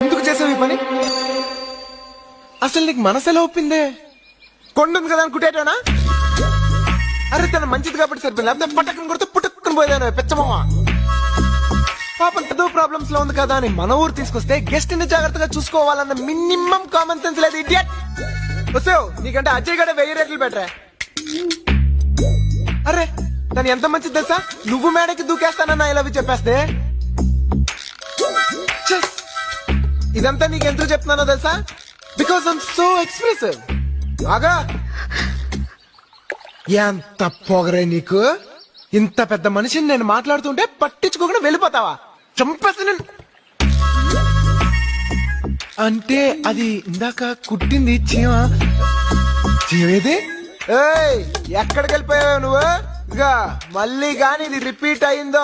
ఎందుకు చేసావు ఈ పని? అసలు నీకు మనసు ఎలా ఒప్పిందే? కొండుంది కదా అని కుట్టేటోనా? అరే తన మంచిది కాబట్టి సరిపోయింది, లేకపోతే పట్టకం కొడితే పుట్టుకుని పోయేదాను పెచ్చమ్మ. పాపం ఏదో ప్రాబ్లమ్స్ లో ఉంది కదా అని మన ఊరు తీసుకొస్తే గెస్ట్ ని జాగ్రత్తగా చూసుకోవాలన్న మినిమం కామన్ సెన్స్ లేదు. ఇడియట్ వస్తావు నీకంటే అజయ్ గడ 1000 రెట్లు బెటరే. అరే తను ఎంత మంచిది తెలుసా? నువ్వు మేడకి దూకేస్తానన్న ఇలా చెప్పేస్తే. ఛస్! ఇదంతా నీకు ఎందుకు చెప్తున్నానో తెలుసా? Because I'm so expressive. ఆగా ఎంత పొగరే నీకు! ఇంత పెద్ద మనిషిని నేను మాట్లాడుతుంటే పట్టించుకోకుండా వెళ్ళిపోతావా? చంపేసి నేను. అంటే అది ఇందాక కుట్టింది చీమ. చీమేది? ఏయ్ ఎక్కడికి వెళ్ళిపోయావు నువ్వు? ఇక మళ్ళీ గాని ఇది రిపీట్ అయిందో